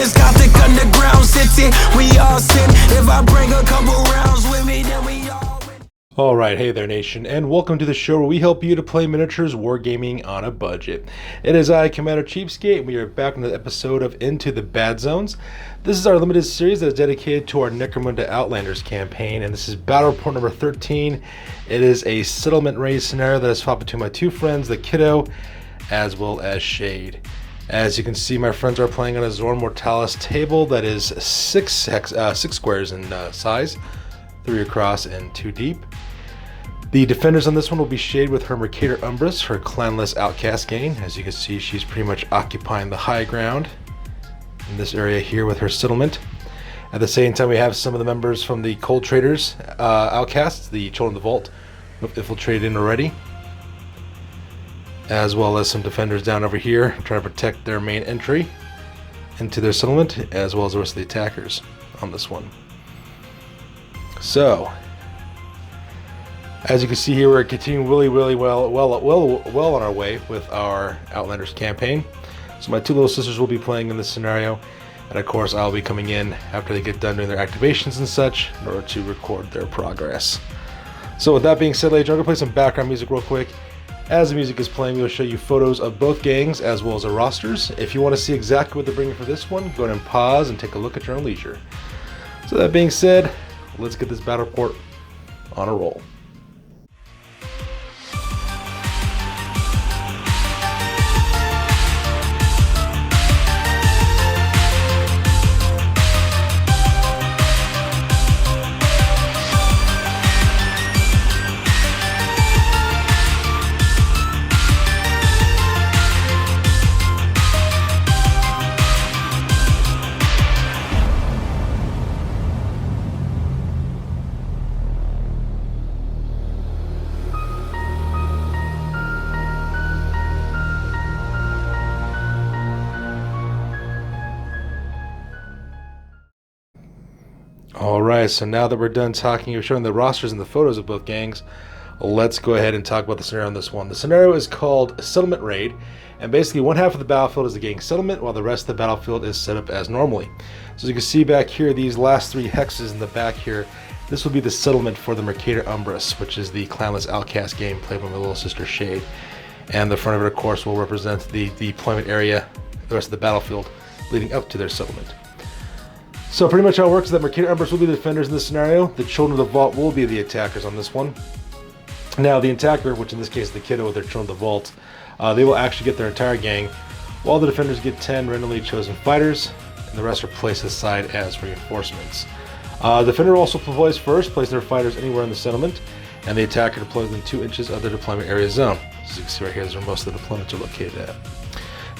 this gothic underground city. We all sin. If I bring a couple rounds with me, then we all win. Alright, hey there nation, and welcome to the show where we help you to play miniatures wargaming on a budget. It is I, Commander Cheapskate, and we are back on the episode of Into the Badzones. This is our limited series that is dedicated to our Necromunda Outlanders campaign, and this is Battle Report number 13. It is a settlement raid scenario that is fought between my two friends, the Kiddo, as well as Shade. As you can see, my friends are playing on a Zorn Mortalis table that is six squares in size, 3 across and 2 deep. The defenders on this one will be Shade with her Mercator Umbrus, her Clanless Outcasts gang. As you can see, she's pretty much occupying the high ground in this area here with her settlement. At the same time, we have some of the members from the Cold Traders Outcasts, the Children of the Vault, who have infiltrated in already, as well as some defenders down over here trying to protect their main entry into their settlement, as well as the rest of the attackers on this one. So, as you can see here, we're continuing really well on our way with our Outlanders campaign. So my two little sisters will be playing in this scenario, and of course I'll be coming in after they get done doing their activations and such in order to record their progress. So with that being said, ladies, I'm going to play some background music real quick. As the music is playing, we'll show you photos of both gangs as well as their rosters. If you want to see exactly what they're bringing for this one, go ahead and pause and take a look at your own leisure. So that being said, let's get this battle report on a roll. Alright, so now that we're done talking or showing the rosters and the photos of both gangs, let's go ahead and talk about the scenario on this one. The scenario is called Settlement Raid, and basically one half of the battlefield is the gang settlement, while the rest of the battlefield is set up as normally. So as you can see back here, these last 3 hexes in the back here, this will be the settlement for the Mercator Umbrus, which is the Clanless Outcast game played by my little sister Shade. And the front of it, of course, will represent the deployment area, the rest of the battlefield leading up to their settlement. So pretty much how it works is that Mercator Umbrus will be the defenders in this scenario. The Children of the Vault will be the attackers on this one. Now the attacker, which in this case is the Kiddo with their Children of the Vault, they will actually get their entire gang, while the defenders get 10 randomly chosen fighters, and the rest are placed aside as reinforcements. The defender also deploys first, place their fighters anywhere in the settlement, and the attacker deploys within 2 inches of their deployment area zone. So you can see right here is where most of the deployments are located at.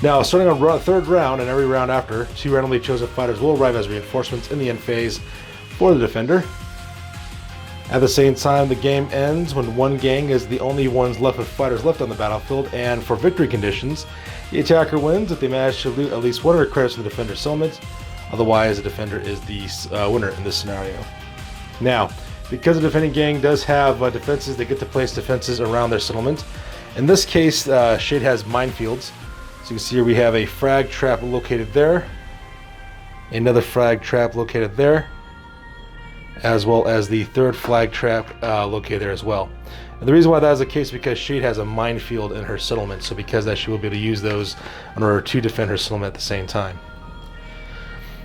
Now, starting on third round and every round after, 2 randomly chosen fighters will arrive as reinforcements in the end phase for the defender. At the same time, the game ends when one gang is the only ones left with fighters left on the battlefield, and for victory conditions, the attacker wins if they manage to loot at least 100 credits from the defender's settlement. Otherwise, the defender is the winner in this scenario. Now, because the defending gang does have defenses, they get to place defenses around their settlement. In this case, Shade has minefields. So you can see here we have a frag trap located there, another frag trap located there, as well as the third flag trap located there as well. And the reason why that is the case is because Shade has a minefield in her settlement, so because of that she will be able to use those in order to defend her settlement at the same time.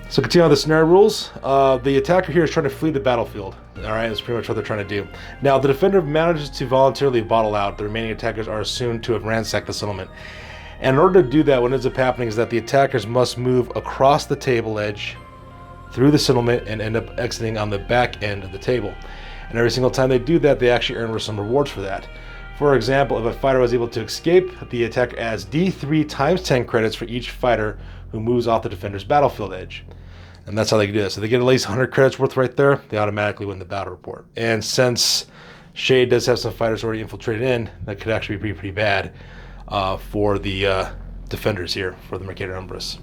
So continue on the scenario rules. The attacker here is trying to flee the battlefield. Alright, that's pretty much what they're trying to do. Now, if the defender manages to voluntarily bottle out, the remaining attackers are assumed to have ransacked the settlement. And in order to do that, what ends up happening is that the attackers must move across the table edge through the settlement and end up exiting on the back end of the table. And every single time they do that, they actually earn some rewards for that. For example, if a fighter was able to escape, the attacker adds D3 times 10 credits for each fighter who moves off the defender's battlefield edge. And that's how they can do that. So they get at least 100 credits worth right there, they automatically win the battle report. And since Shade does have some fighters already infiltrated in, that could actually be pretty bad for the defenders here, for the Mercator Umbrus.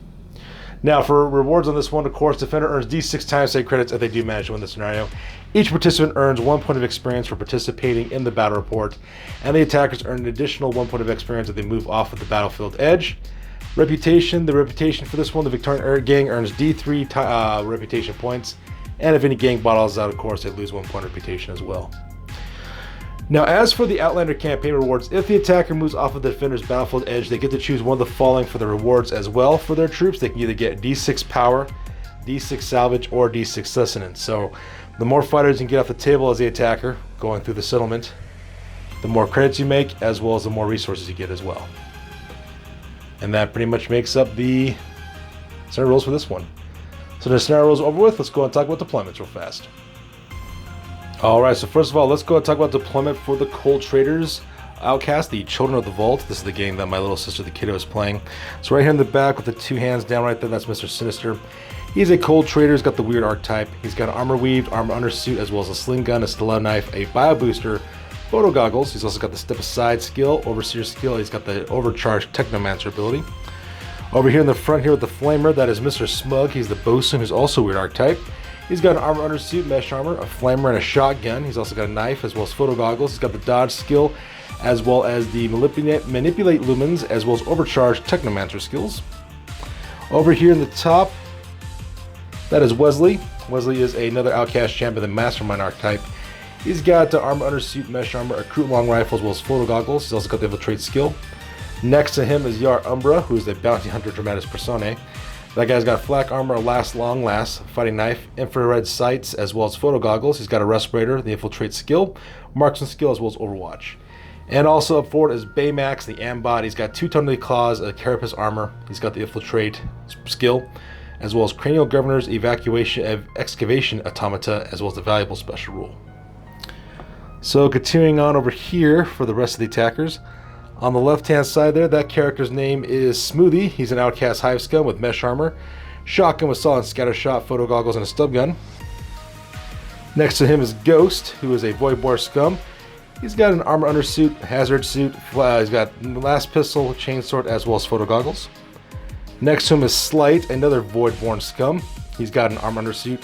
Now, for rewards on this one, of course, defender earns D6 times 8 credits if they do manage to win the scenario. Each participant earns 1 point of experience for participating in the battle report, and the attackers earn an additional 1 point of experience if they move off of the battlefield edge. Reputation. The reputation for this one, the Victorian gang earns D3 reputation points. And if any gang bottles out, of course, they lose 1 point reputation as well. Now, as for the Outlander campaign rewards, if the attacker moves off of the defender's battlefield edge, they get to choose one of the following for the rewards as well for their troops. They can either get D6 power, D6 salvage, or D6 sustenance. So the more fighters you can get off the table as the attacker going through the settlement, the more credits you make, as well as the more resources you get as well. And that pretty much makes up the scenario rules for this one. So the scenario rules over with. Let's go and talk about deployments real fast. Alright, so first of all, let's go and talk about deployment for the Cold Traders Outcasts, the Children of the Vault. This is the game that my little sister, the kiddo, is playing. So right here in the back with the 2 hands down right there, that's Mr. Sinister. He's a Cold Trader. He's got the weird archetype. He's got an armor weaved, armor undersuit, as well as a sling gun, a stiletto knife, a bio booster, photo goggles. He's also got the step aside skill, overseer skill. He's got the overcharged technomancer ability. Over here in the front here with the flamer, that is Mr. Smug. He's the bosun, who's also a weird archetype. He's got an armor undersuit, mesh armor, a flamer, and a shotgun. He's also got a knife as well as photo goggles. He's got the dodge skill as well as the manipulate lumens as well as overcharged technomancer skills. Over here in the top, that is Wesley. Wesley is another outcast champion, the mastermind archetype. He's got the armor undersuit, mesh armor, a crude long rifle as well as photo goggles. He's also got the infiltrate skill. Next to him is Yar Umbra, who is the bounty hunter dramatis personae. That guy's got flak armor, a long last, fighting knife, infrared sights, as well as photo goggles. He's got a respirator, the infiltrate skill, marksman skill, as well as overwatch. And also up forward is Baymax, the Ambot. He's got 2 tonality claws, a carapace armor. He's got the infiltrate skill, as well as cranial governors, excavation automata, as well as the valuable special rule. So continuing on over here for the rest of the attackers. On the left-hand side there, that character's name is Smoothie. He's an outcast hive scum with mesh armor, shotgun with solid scatter shot, photo goggles, and a stub gun. Next to him is Ghost, who is a Voidborn scum. He's got an armor undersuit, hazard suit, he's got last pistol, chainsword, as well as photo goggles. Next to him is Slight, another Voidborn scum. He's got an armor undersuit,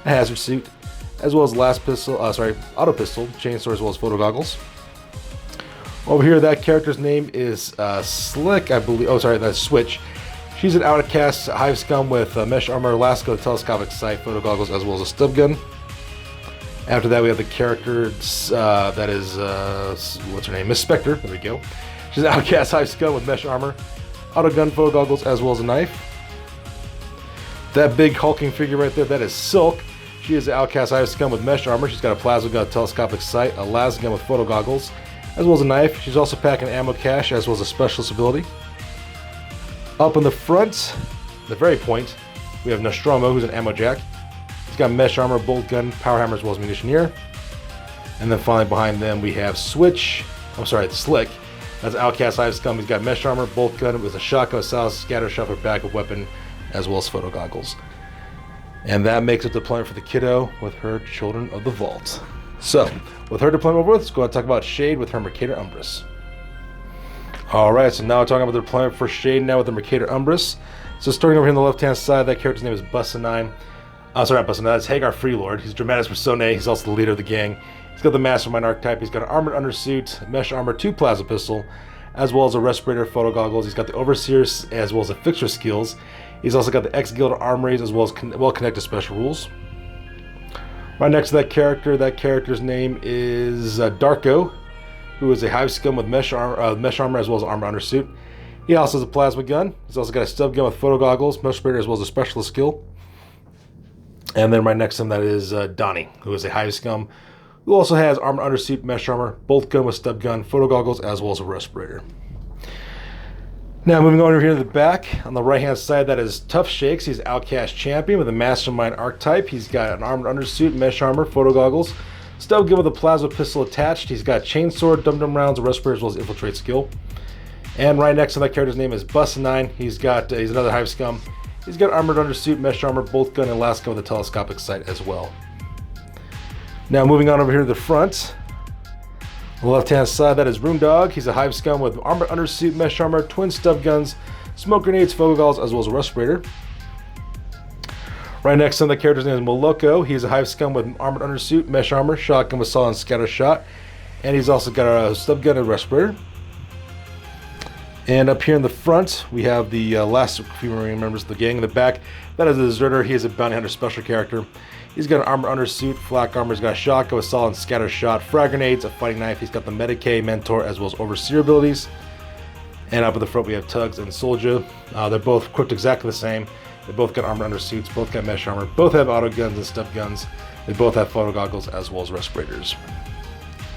a hazard suit, as well as auto pistol, chainsword, as well as photo goggles. Over here, that character's name is Slick, I believe. Oh, sorry, that's Switch. She's an outcast hive scum with mesh armor, Lasco, telescopic sight, photo goggles, as well as a stub gun. After that, we have the character that is, what's her name? Miss Spectre. There we go. She's an outcast hive scum with mesh armor, auto gun, photo goggles, as well as a knife. That big hulking figure right there, that is Silk. She is an outcast hive scum with mesh armor. She's got a plasma gun, telescopic sight, a las gun with photo goggles, as well as a knife. She's also packing ammo cache, as well as a specialist ability. Up in the front, the very point, we have Nostromo, who's an ammo jack. He's got mesh armor, bolt gun, power hammer, as well as munitioneer. And then finally behind them, we have Slick. That's outcast hive scum. He's got mesh armor, bolt gun with a shotgun, solid scatter shot for backup weapon, as well as photo goggles. And that makes up the deployment for the kiddo with her Children of the Vault. So, with her deployment over with, let's go and talk about Shade with her Mercator Umbrus. Alright, so now we're talking about the deployment for Shade now with the Mercator Umbrus. So starting over here on the left-hand side, that character's name is Bussanine. Sorry, not Bussanine, that's Hagar Freelord. He's Dramatis Personae, he's also the leader of the gang. He's got the Mastermind archetype, he's got an armored undersuit, mesh armor, 2 plasma pistol, as well as a respirator, photo goggles. He's got the Overseer as well as the Fixer skills. He's also got the X-Guild armories as well as well-connected special rules. Right next to that character's name is Darko, who is a hive scum with mesh armor as well as armor undersuit. He also has a plasma gun. He's also got a stub gun with photo goggles, mesh respirator, as well as a specialist skill. And then right next to him, that is Donnie, who is a hive scum, who also has armor undersuit, mesh armor, bolt gun with stub gun, photo goggles, as well as a respirator. Now moving on over here to the back, on the right hand side, that is Tough Shakes. He's an outcast champion with a mastermind archetype. He's got an armored undersuit, mesh armor, photo goggles, stub gun with a plasma pistol attached. He's got chainsword, dum-dum rounds, a respirator, as well as infiltrate skill. And right next to that character's name is Bussanine. He's another hive scum. He's got armored undersuit, mesh armor, bolt gun, and last gun with a telescopic sight as well. Now moving on over here to the front. On the left-hand side, that is Roomdog. He's a hive scum with armored undersuit, mesh armor, twin stub guns, smoke grenades, photo goggles, as well as a respirator. Right next to him, the character's name is Moloko. He's a hive scum with armored undersuit, mesh armor, shotgun with solid scatter shot, and he's also got a stub gun and respirator. And up here in the front, we have the last few Marine members of the gang. In the back, that is the Deserter. He is a bounty hunter special character. He's got an armor undersuit, flak armor. He's got a shotgun, a solid scatter shot, frag grenades, a fighting knife. He's got the Medicae, Mentor, as well as Overseer abilities. And up at the front, we have Tugs and Soldier. They're both equipped exactly the same. They both got armor undersuits, both got mesh armor, both have auto guns and stub guns. They both have photo goggles as well as respirators.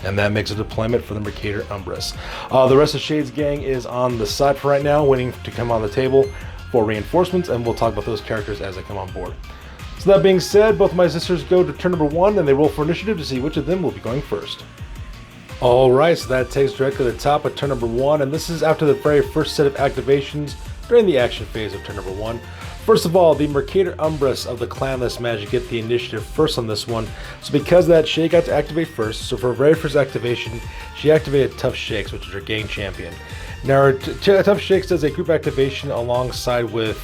And that makes a deployment for the Mercator Umbrus. The rest of Shade's gang is on the side for right now, waiting to come on the table for reinforcements, and we'll talk about those characters as they come on board. So that being said, both of my sisters go to turn number 1, and they roll for initiative to see which of them will be going first. Alright, so that takes directly to the top of turn number 1, and this is after the very first set of activations during the action phase of turn number 1. First of all, the Mercator Umbrus of the Clanless managed to get the initiative first on this one. So because of that, Shay got to activate first. So for her very first activation, she activated Tough Shakes, which is her gang champion. Now, Tough Shakes does a group activation alongside with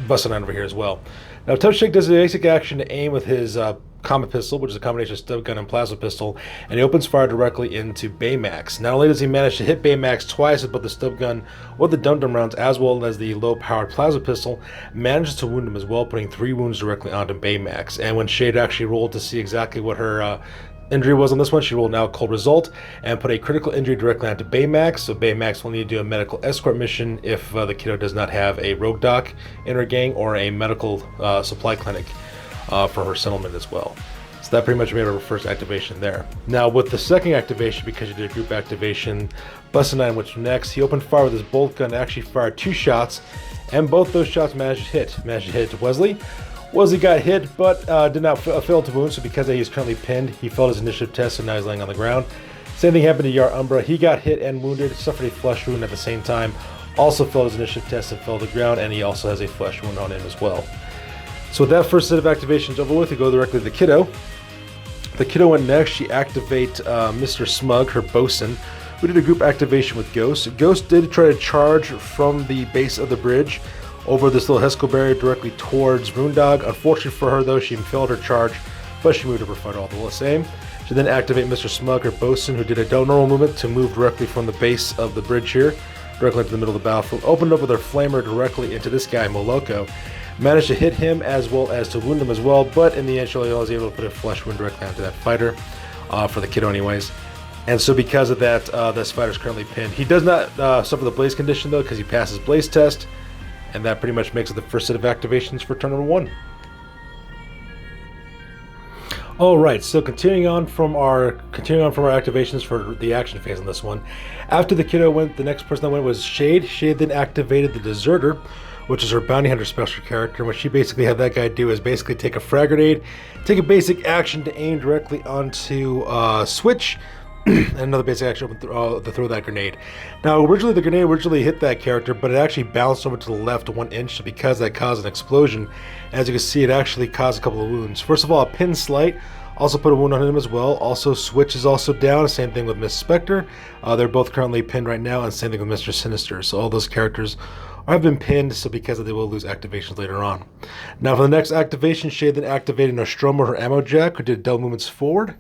Bustin' over here as well. Now, Tough Shake does a basic action to aim with his Comet Pistol, which is a combination of stub gun and plasma pistol, and he opens fire directly into Baymax. Not only does he manage to hit Baymax twice with both the stub gun or the dum-dum rounds, as well as the low-powered plasma pistol, manages to wound him as well, putting 3 wounds directly onto Baymax. And when Shade actually rolled to see exactly what her injury was on this one, she rolled now cold result and put a critical injury directly onto Baymax. So Baymax will need to do a medical escort mission if the kiddo does not have a rogue doc in her gang or a medical supply clinic for her settlement as well. So that pretty much made her first activation there. Now with the second activation, because she did a group activation, Bustin' which next, he opened fire with his bolt gun, actually fired 2 shots, and both those shots managed to hit Wesley. Wesley got hit, but did not fail to wound, so because he's currently pinned, he failed his initiative test, so now he's laying on the ground. Same thing happened to Yar Umbra. He got hit and wounded, suffered a flesh wound at the same time, also failed his initiative test and fell to the ground, and he also has a flesh wound on him as well. So with that first set of activations over with, we go directly to the kiddo. The kiddo went next. She activate Mr. Smug, her bosun. We did a group activation with Ghost. Ghost did try to charge from the base of the bridge over this little Heskel barrier directly towards Runedog. Unfortunately for her though, she failed her charge, but she moved her fight all the same. She then activate Mr. Smug, her bosun, who did a normal movement to move directly from the base of the bridge here, directly into the middle of the battlefield. Opened up with her flamer directly into this guy, Moloko. Managed to hit him as well as to wound him as well, but in the end she was able to put a flesh wound directly onto that fighter, for the kiddo anyways. And so because of that, this fighter is currently pinned. He does not suffer the blaze condition though, because he passes blaze test, and that pretty much makes it the first set of activations for turn number 1. Alright, so continuing on from our activations for the action phase on this one. After the kiddo went, the next person that went was Shade. Shade then activated the Deserter, which is her bounty hunter special character. What she basically had that guy do is basically take a frag grenade, take a basic action to aim directly onto Switch, and another basic action to throw that grenade. Now originally the grenade hit that character, but it actually bounced over to the left 1 inch, so because that caused an explosion, as you can see, it actually caused a couple of wounds. First of all, a pin slight also put a wound on him as well. Also Switch is also down, same thing with Miss Spectre. They're both currently pinned right now, and same thing with Mr. Sinister. So all those characters have been pinned, so because of they will lose activations later on. Now for the next activation, Shade then activated Nostromo, her ammo jack, who did double movements forward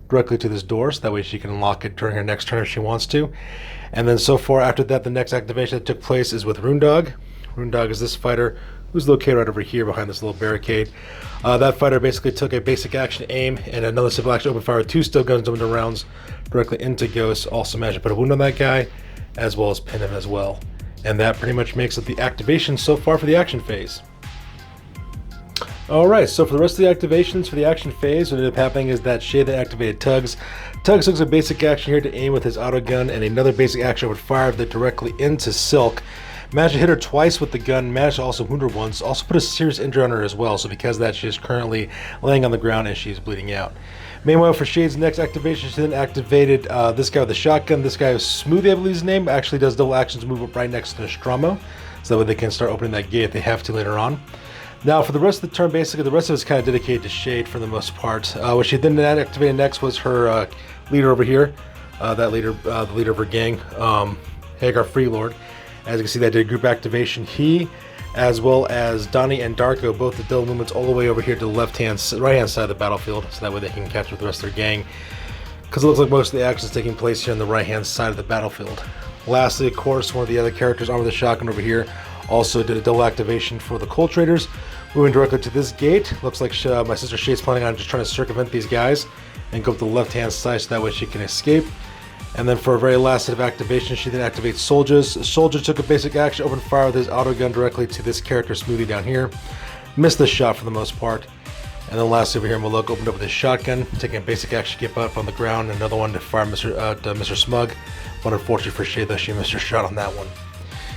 directly to this door, so that way she can unlock it during her next turn if she wants to. And then so far after that, the next activation that took place is with Runedog. Runedog is this fighter who's located right over here behind this little barricade. That fighter basically took a basic action aim and another simple action open fire with 2 stun guns, dumping rounds directly into Ghost. Also managed to put a wound on that guy, as well as pin him as well. And that pretty much makes it the activation so far for the action phase. Alright, so for the rest of the activations for the action phase, what ended up happening is that Shade then activated Tugs. Tugs took a basic action here to aim with his auto gun, and another basic action would fire that directly into Silk. Managed to hit her twice with the gun, managed to also wound her once, also put a serious injury on her as well, so because of that she is currently laying on the ground and she's bleeding out. Meanwhile, for Shade's next activation, she then activated this guy with the shotgun. This guy is Smoothie, I believe his name, actually does double actions, move up right next to Nostromo, so that way they can start opening that gate if they have to later on. Now for the rest of the turn, basically the rest of it is kind of dedicated to Shade for the most part. What she then activated next was her leader over here, the leader of her gang, Hagar Freelord. As you can see, that did a group activation. He, as well as Donnie and Darko, both did double movements all the way over here to the right-hand side of the battlefield, so that way they can catch up with the rest of their gang. Because it looks like most of the action is taking place here on the right-hand side of the battlefield. Lastly, of course, one of the other characters, Armor the Shotgun over here, also did a double activation for the Cold Traders. Moving directly to this gate. Looks like my sister Shade's planning on just trying to circumvent these guys and go up the left-hand side so that way she can escape. And then for a very last set of activation, she then activates Soldiers. Soldier took a basic action, opened fire with his auto gun directly to this character Smoothie down here. Missed the shot for the most part. And then lastly over here, Maluk opened up with his shotgun, taking a basic action, get up on the ground, another one to fire Mr. Smug. But unfortunately for Shade, though, she missed her shot on that one.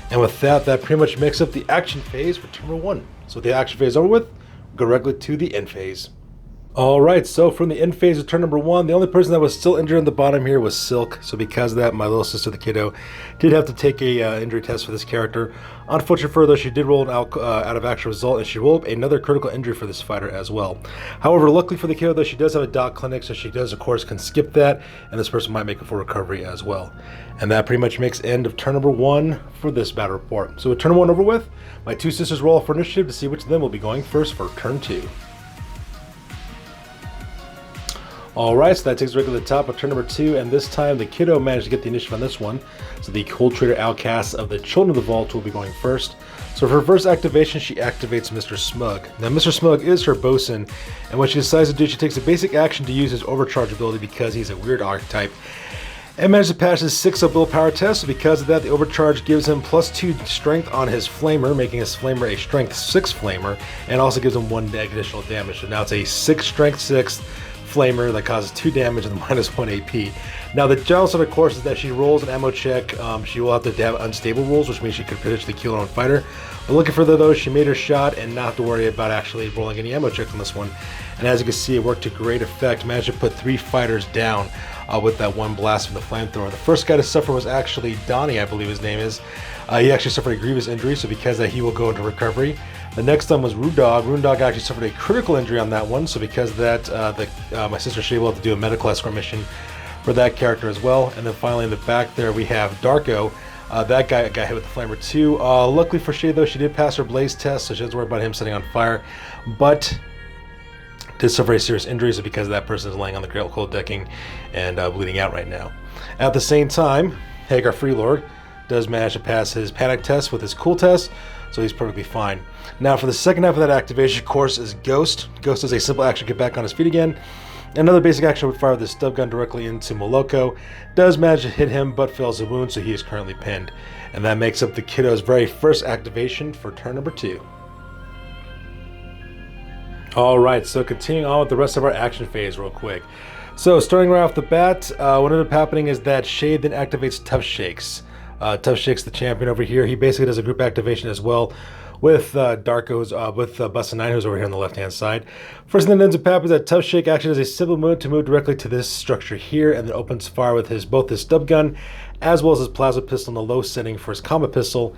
And with that, that pretty much makes up the action phase for turn number 1. So with the action phase over with, we'll go directly to the end phase. Alright, so from the end phase of turn number 1, the only person that was still injured on the bottom here was Silk. So because of that, my little sister, the kiddo, did have to take a injury test for this character. Unfortunately for her, though, she did roll an out of action result, and she rolled another critical injury for this fighter as well. However, luckily for the kiddo, though, she does have a dot clinic, so she does, of course, can skip that, and this person might make a full recovery as well. And that pretty much makes end of turn number 1 for this battle report. So with turn 1 over with, my two sisters roll for initiative to see which of them will be going first for turn 2. Alright, so that takes us right to the top of turn number 2, and this time the kiddo managed to get the initiative on this one. So the Cold Trader Outcasts of the Children of the Vault will be going first. So for her first activation, she activates Mr. Smug. Now Mr. Smug is her bosun, and what she decides to do, she takes a basic action to use his overcharge ability because he's a weird archetype. And manages to pass his 6 willpower test, so because of that, the overcharge gives him +2 strength on his flamer, making his flamer a strength 6 flamer, and also gives him 1 additional damage. So now it's a 6 strength 6 flamer that causes 2 damage and -1 AP. Now the downside, of course, is that she rolls an ammo check. She will have to have unstable rolls, which means she could potentially kill her own fighter. But looking further though, she made her shot and not have to worry about actually rolling any ammo checks on this one. And as you can see, it worked to great effect. Managed to put 3 fighters down with that 1 blast from the flamethrower. The first guy to suffer was actually Donnie, I believe his name is. He actually suffered a grievous injury, so because of that, he will go into recovery. The next one was Rundog. Rundog actually suffered a critical injury on that one, so because of that, my sister Shay will have to do a medical escort mission for that character as well. And then finally in the back there, we have Darko. That guy got hit with the flamer too. Luckily for Shay though, she did pass her blaze test, so she doesn't worry about him setting on fire. But did suffer a serious injury, so because that person is laying on the cold decking and bleeding out right now. At the same time, Hagar Freelord does manage to pass his panic test with his cool test, so he's perfectly fine. Now for the second half of that activation, of course, is Ghost. Ghost is a simple action to get back on his feet again. Another basic action would fire the stub gun directly into Moloko. Does manage to hit him, but fails the wound, so he is currently pinned. And that makes up the kiddo's very first activation for turn number 2. Alright, so continuing on with the rest of our action phase real quick. So starting right off the bat, what ended up happening is that Shade then activates Tough Shakes. Tough Shakes, the champion over here, he basically does a group activation as well with Darko's, with Busta 9, who's over here on the left-hand side. First thing that ends up happening is that Tough Shake actually does a simple move to move directly to this structure here, and then opens fire with both his stub gun as well as his plasma pistol in the low setting for his combat pistol.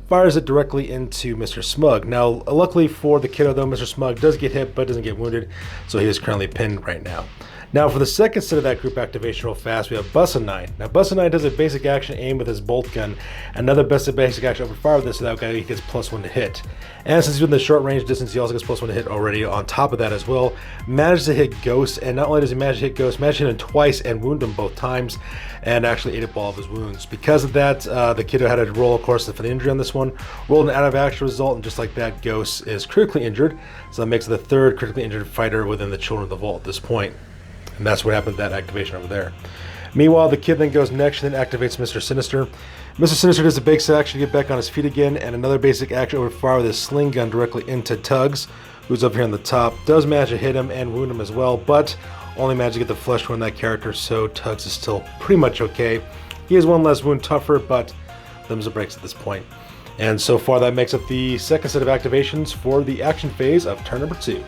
Fires it directly into Mr. Smug. Now, luckily for the kiddo though, Mr. Smug does get hit but doesn't get wounded, so he is currently pinned right now. Now for the second set of that group activation real fast, we have Busta 9. Now Busta 9 does a basic action aim with his bolt gun. Another basic action open fire with this, so that guy he gets +1 to hit. And since he's in the short range distance, he also gets +1 to hit already on top of that as well. Manages to hit Ghost, and not only does he manage to hit Ghost, manages to hit him twice and wound him both times, and actually ate up all of his wounds. Because of that, the kiddo had to roll, of course, for the injury on this one. Rolled an out of action result, and just like that, Ghost is critically injured. So that makes it the third critically injured fighter within the Children of the Vault at this point. And that's what happened to that activation over there. Meanwhile, the kid then goes next and then activates Mr. Sinister. Mr. Sinister does a basic action to get back on his feet again, and another basic action over fire with his sling gun directly into Tugs, who's up here on the top. Does manage to hit him and wound him as well, but only managed to get the flesh wound on that character, so Tugs is still pretty much okay. He has 1 less wound tougher, but them's the breaks at this point. And so far that makes up the second set of activations for the action phase of turn number 2.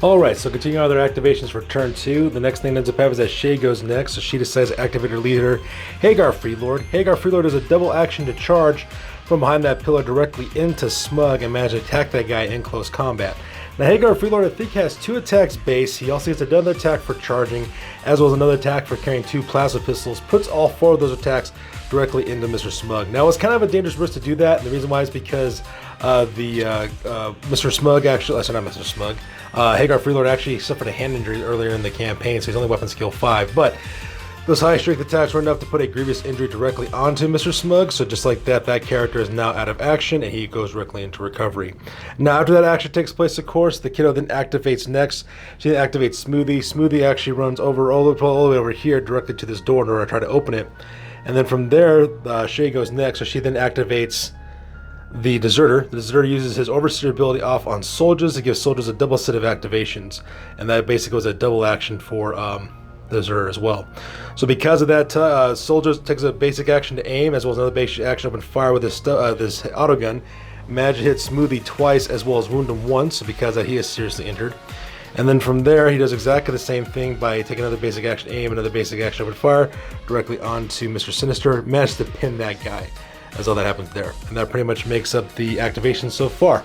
Alright, so continuing on with their activations for turn 2, the next thing that ends up happening is that Shay goes next, so she decides to activate her leader, Hagar Freelord. Hagar Freelord does a double action to charge from behind that pillar directly into Smug and manage to attack that guy in close combat. Now Hagar Freelord, I think, has 2 attacks base. He also gets another attack for charging, as well as another attack for carrying 2 plasma pistols. Puts all 4 of those attacks directly into Mr. Smug. Now it's kind of a dangerous risk to do that, and the reason why is because Mr. Smug actually, sorry, not Mr. Smug, Hagar Freelord actually suffered a hand injury earlier in the campaign, so he's only weapon skill 5. But Those high strength attacks were enough to put a grievous injury directly onto Mr. Smug, so just like that, that character is now out of action and he goes directly into recovery. Now after that action takes place, of course, the kiddo then activates next. She then activates Smoothie. Smoothie actually runs over all the way over here directly to this door in order to try to open it. And then from there, Shay goes next, so she then activates the Deserter. The Deserter uses his Overseer ability off on soldiers to give soldiers a double set of activations, and that basically was a double action for the Deserter as well. So because of that, soldiers takes a basic action to aim, as well as another basic action open fire with this autogun. Manage to hit Smoothie twice, as well as wound him once, so because of that he is seriously injured. And then from there, he does exactly the same thing by taking another basic action aim, another basic action open fire, directly onto Mr. Sinister. Manages to pin that guy. That's all that happens there. And that pretty much makes up the activation so far.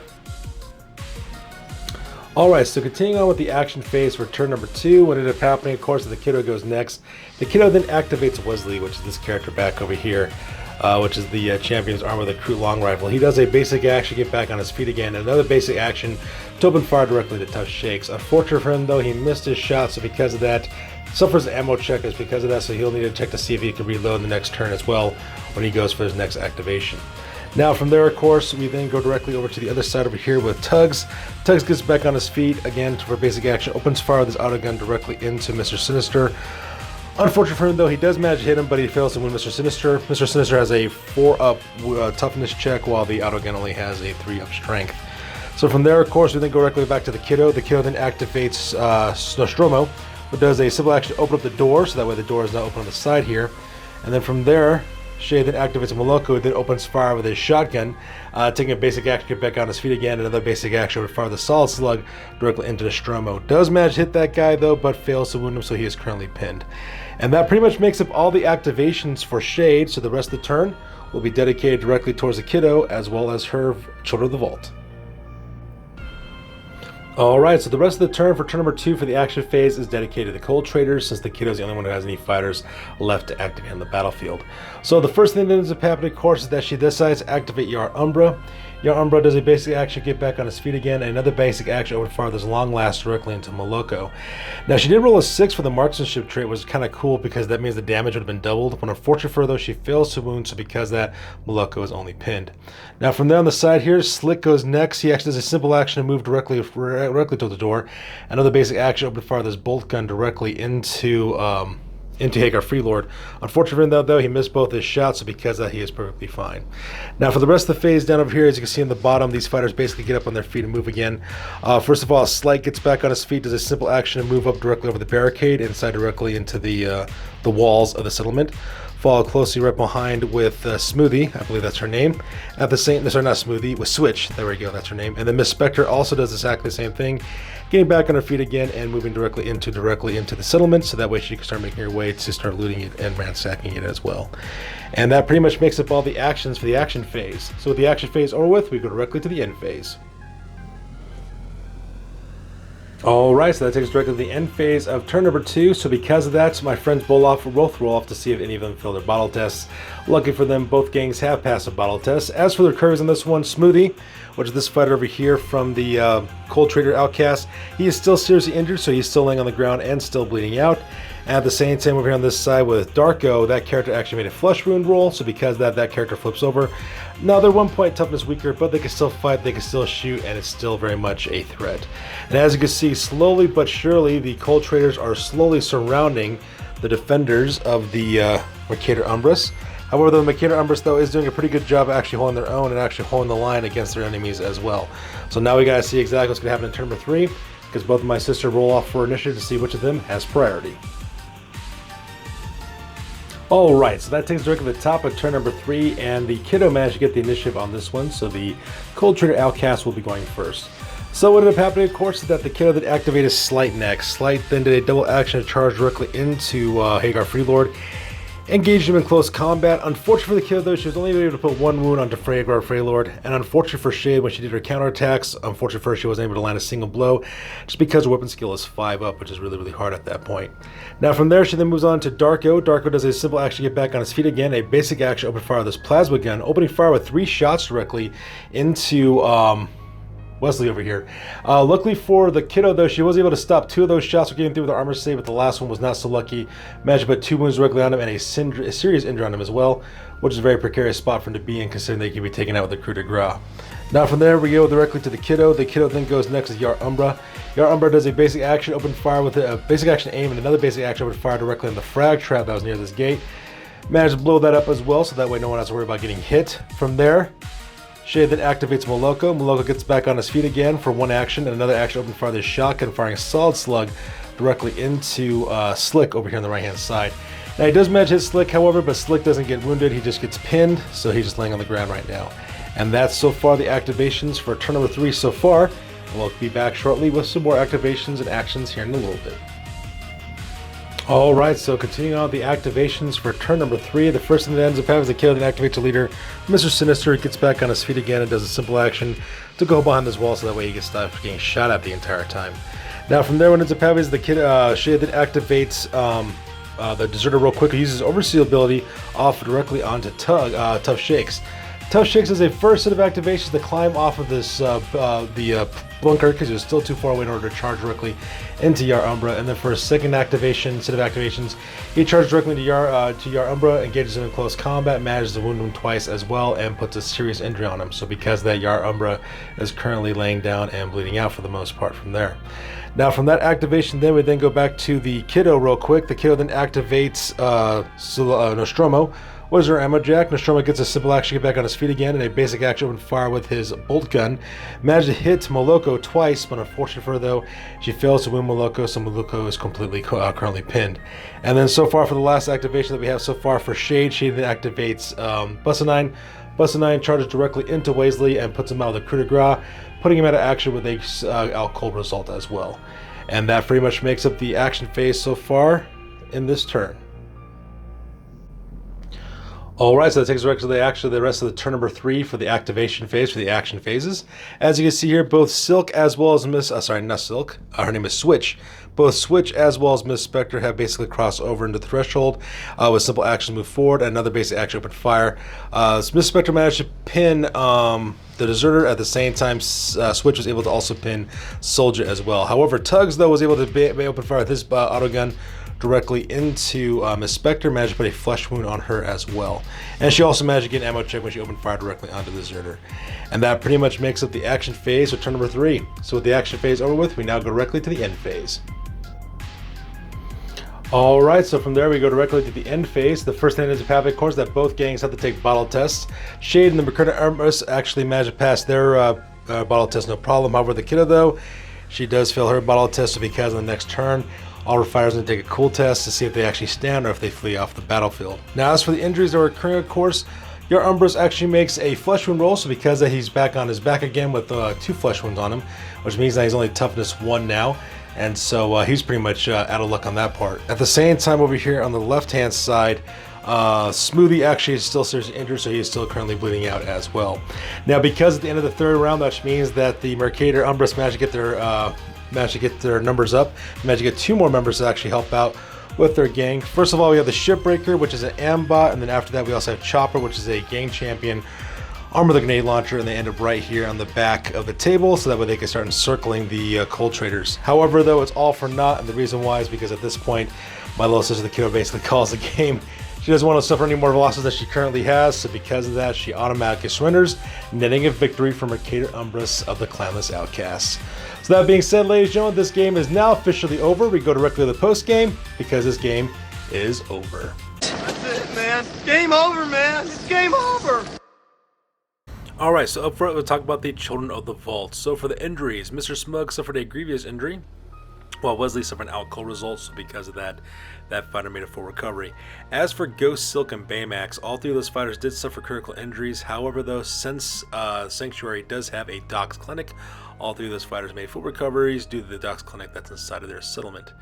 Alright, so continuing on with the action phase for turn number 2, what ended up happening, of course, the kiddo goes next. The kiddo then activates Wesley, which is this character back over here, which is the champion's armor, the Crew Long Rifle. He does a basic action, get back on his feet again, and another basic action to open fire directly to Tough Shakes. Unfortunate for him, though, he missed his shot, so because of that, suffers an ammo check is because of that, so he'll need to check to see if he can reload the next turn as well when he goes for his next activation. Now from there, of course, we then go directly over to the other side over here with Tugs. Tugs gets back on his feet again for basic action, opens fire with his autogun directly into Mr. Sinister. Unfortunate for him, though, he does manage to hit him, but he fails to win Mr. Sinister. Mr. Sinister has a 4-up toughness check, while the autogun only has a 3-up strength. So from there, of course, we then go directly back to the kiddo. The kiddo then activates Nostromo, who does a simple action to open up the door, so that way the door is now open on the side here. And then from there, Shay then activates Moloko, who then opens fire with his shotgun, taking a basic action to get back on his feet again, another basic action to fire the Solid Slug directly into Nostromo. Does manage to hit that guy, though, but fails to wound him, so he is currently pinned. And that pretty much makes up all the activations for Shade, so the rest of the turn will be dedicated directly towards the kiddo, as well as her Children of the Vault. Alright, so the rest of the turn for turn number 2 for the action phase is dedicated to the Cold Traders, since the kiddo is the only one who has any fighters left to activate on the battlefield. So the first thing that ends up happening, of course, is that she decides to activate Yar Umbra. Yar Umbra does a basic action, get back on his feet again, and another basic action open fire this long last directly into Moloko. Now she did roll a 6 for the marksmanship trait, which is kind of cool because that means the damage would have been doubled. But unfortunately for her, though, she fails to wound, so because of that, Moloko is only pinned. Now from there on the side here, Slick goes next. He actually does a simple action to move directly to the door. Another basic action open fire this bolt gun directly into Hagar Freelord. Unfortunately, though, he missed both his shots, so because of that, he is perfectly fine. Now, for the rest of the phase down over here, as you can see in the bottom, these fighters basically get up on their feet and move again. First of all, Slight gets back on his feet, does a simple action to move up directly over the barricade, inside directly into the walls of the settlement. Follow closely right behind with Smoothie, I believe that's her name. At the same, sorry, not Smoothie, with Switch. There we go, that's her name. And then Miss Spectre also does exactly the same thing, getting back on her feet again and moving directly into the settlement, so that way she can start making her way to start looting it and ransacking it as well. And that pretty much makes up all the actions for the action phase. So with the action phase over with, we go directly to the end phase. Alright, so that takes us directly to the end phase of turn number 2. So because of that, my friends both roll off to see if any of them fail their bottle tests. Lucky for them, both gangs have passed a bottle test. As for their curves on this one, Smoothie, which is this fighter over here from the Cold Trader Outcasts, he is still seriously injured, so he's still laying on the ground and still bleeding out. At the same time, over here on this side with Darko, that character actually made a flesh wound roll, so because of that character flips over. Now they're 1 point toughness weaker, but they can still fight, they can still shoot, and it's still very much a threat. And as you can see, slowly but surely, the Cold Traders are slowly surrounding the defenders of the Mercator Umbrus. However, the Mercator Umbrus, though, is doing a pretty good job of actually holding their own and actually holding the line against their enemies as well. So now we gotta see exactly what's gonna happen in turn number 3, because both of my sisters roll off for initiative to see which of them has priority. Alright, so that takes us directly to the top of turn number 3, and the kiddo managed to get the initiative on this one, so the Cold Trader Outcast will be going first. So what ended up happening, of course, is that the kiddo that activated Slight next. Slight then did a double action to charge directly into Hagar Freelord, engaged him in close combat. Unfortunately for the kiddo, though, she was only able to put 1 wound onto Hagar Freelord, and unfortunately for Shade, when she did her counterattacks, unfortunately for her, she wasn't able to land a single blow, just because her weapon skill is 5 up, which is really, really hard at that point. Now from there, she then moves on to Darko. Darko does a simple action to get back on his feet again, a basic action open fire with this plasma gun, opening fire with 3 shots directly into Wesley over here. Luckily for the kiddo, though, she was able to stop 2 of those shots from getting through with the armor save, but the last one was not so lucky. Managed to put 2 wounds directly on him and a serious injury on him as well, which is a very precarious spot for him to be in, considering they can be taken out with the coup de grace. Now from there, we go directly to the kiddo. The kiddo then goes next to Yar Umbra. Yar Umbra does a basic action, open fire with a basic action aim, and another basic action open fire directly on the frag trap that was near this gate. Managed to blow that up as well, so that way no one has to worry about getting hit. From there, Shade then activates Moloko. Moloko gets back on his feet again for 1 action, and another action open fire this shotgun, firing a solid slug directly into Slick over here on the right-hand side. Now he does manage to hit Slick, however, but Slick doesn't get wounded. He just gets pinned, so he's just laying on the ground right now. And that's so far the activations for turn number 3 so far. And we'll be back shortly with some more activations and actions here in a little bit. Alright, so continuing on the activations for turn number 3. The first thing that ends up having is the kiddo that activates the leader, Mr. Sinister. He gets back on his feet again and does a simple action to go behind this wall so that way he gets stopped from getting shot at the entire time. Now from there, what ends up having is the kid Shade that activates the Deserter real quick. He uses Overseal ability off directly onto Tough Shakes. Tough Shakes is a first set of activations to climb off of this bunker because it was still too far away in order to charge directly into Yar Umbra. And then for a second set of activations, he charges directly into Yar Umbra, engages him in close combat, manages to wound him twice as well, and puts a serious injury on him. So because of that, Yar Umbra is currently laying down and bleeding out for the most part from there. Now from that activation, then we then go back to the kiddo real quick. The kiddo then activates Nostromo. What is her ammo jack? Nostromo gets a simple action, get back on his feet again, and a basic action open fire with his bolt gun. Managed to hit Moloko twice, but unfortunately for her though, she fails to win Moloko, so Moloko is completely currently pinned. And then so far for the last activation that we have so far for Shade, Shade then activates Bussanine. Bussanine charges directly into Wesley and puts him out with a coup de grace, putting him out of action with a out cold result as well. And that pretty much makes up the action phase so far in this turn. Alright, so that takes us to the rest of the turn number 3 for the activation phase, for the action phases. As you can see here, both Silk as well as not Silk, her name is Switch. Both Switch as well as Miss Spectre have basically crossed over into Threshold with simple actions move forward and another basic action open fire. Miss Spectre managed to pin the Deserter. At the same time, Switch was able to also pin Soldier as well. However, Tugs though was able to open fire with his autogun directly into Miss Spectre, managed to put a flesh wound on her as well. And she also managed to get an ammo check when she opened fire directly onto the Deserter. And that pretty much makes up the action phase for turn number 3. So with the action phase over with, we now go directly to the end phase. Alright, so from there we go directly to the end phase. The first thing that ends up happening, of course, that both gangs have to take bottle tests. Shade and the Mercator Umbrus actually managed to pass their bottle test no problem. However, the kiddo though, she does fail her bottle test, so because on the next turn, all her fighters are going to take a cool test to see if they actually stand or if they flee off the battlefield. Now, as for the injuries that are occurring, of course, Yar Umbrus actually makes a flesh wound roll, so because of that, he's back on his back again with 2 flesh wounds on him, which means that he's only toughness 1 now, and so he's pretty much out of luck on that part. At the same time, over here on the left-hand side, Smoothie actually is still seriously injured, so he is still currently bleeding out as well. Now, because at the end of the 3rd round, that means that the Mercator Umbrus managed to get their numbers up, managed to get 2 more members to actually help out with their gang. First of all, we have the Shipbreaker, which is an ambot, and then after that we also have Chopper, which is a gang champion, Armor the Grenade Launcher, and they end up right here on the back of the table, so that way they can start encircling the Cold Traders. However, though, it's all for naught, and the reason why is because at this point, my little sister, the kiddo, basically calls the game. She doesn't want to suffer any more losses than she currently has, so because of that, she automatically surrenders, netting a victory for Mercator Umbrus of the Clanless Outcasts. So that being said, ladies and gentlemen, this game is now officially over. We go directly to the post game because this game is over. That's it, man. Game over, man. It's game over. Alright, so up front we'll talk about the Children of the Vault. So for the injuries, Mr. Smug suffered a grievous injury, while Wesley suffered an out cold result, so because of that, that fighter made a full recovery. As for Ghost, Silk, and Baymax, all 3 of those fighters did suffer critical injuries. However, though, since Sanctuary does have a Docs Clinic, all 3 of those fighters made full recoveries due to the Docs Clinic that's inside of their settlement.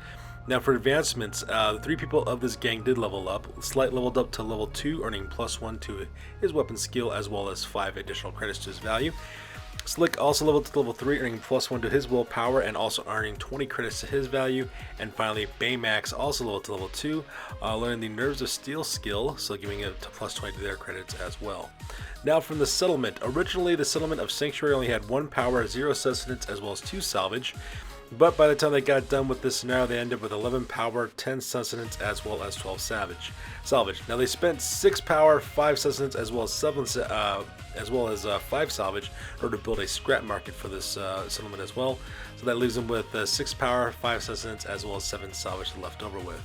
Now for advancements, the 3 people of this gang did level up. Slight leveled up to level 2, earning +1 to his weapon skill, as well as 5 additional credits to his value. Slick also leveled to level 3, earning +1 to his willpower and also earning 20 credits to his value. And finally, Baymax also leveled to level 2, learning the Nerves of Steel skill, so giving it to +20 to their credits as well. Now from the settlement. Originally, the settlement of Sanctuary only had 1 power, 0 sustenance, as well as 2 salvage. But by the time they got done with this scenario, they ended up with 11 power, 10 sustenance, as well as 12 salvage. Now they spent 6 power, 5 sustenance, as well as 5 salvage in order to build a scrap market for this settlement as well. So that leaves them with 6 power, 5 sustenance, as well as 7 salvage left over with.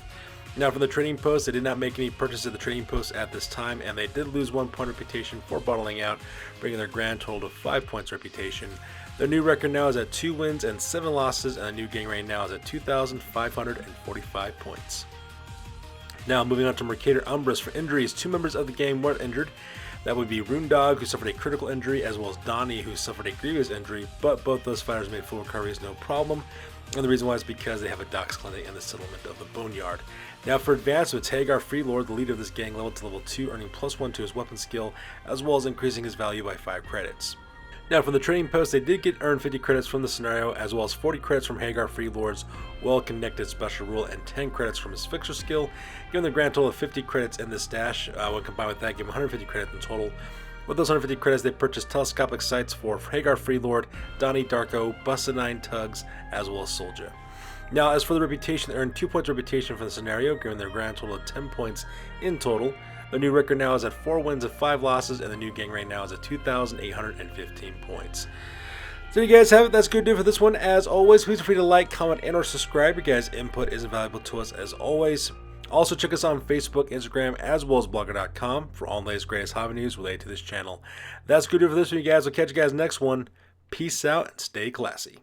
Now for the trading post, they did not make any purchases at the trading post at this time, and they did lose 1 point reputation for bottling out, bringing their grand total to 5 points reputation. Their new record now is at 2 wins and 7 losses, and the new gang rank now is at 2,545 points. Now moving on to Mercator Umbrus for injuries. 2 members of the gang were injured. That would be Runedog, who suffered a critical injury, as well as Donnie, who suffered a grievous injury, but both those fighters made full recoveries no problem. And the reason why is because they have a Dox Clinic in the settlement of the Boneyard. Now for advancements, Hagar Freelord, the leader of this gang, leveled to level 2, earning +1 to his weapon skill, as well as increasing his value by 5 credits. Now from the trading post, they did earn 50 credits from the scenario, as well as 40 credits from Hagar Freelord's well-connected special rule and 10 credits from his fixer skill, giving them a grand total of 50 credits in this stash. When combined with that, give them 150 credits in total. With those 150 credits, they purchased telescopic sights for Hagar Freelord, Donnie Darko, Busted 9 Tugs, as well as Soldier. Now, as for the reputation, they earned 2 points reputation for the scenario, giving their grand total of 10 points in total. Their new record now is at 4 wins and 5 losses, and the new gang rank now is at 2,815 points. So you guys have it. That's good to do for this one. As always, please feel free to like, comment, and or subscribe. Your guys' input is invaluable to us as always. Also, check us out on Facebook, Instagram, as well as blogger.com for all the latest greatest hobby news related to this channel. That's good to do for this one, you guys. I'll catch you guys next one. Peace out and stay classy.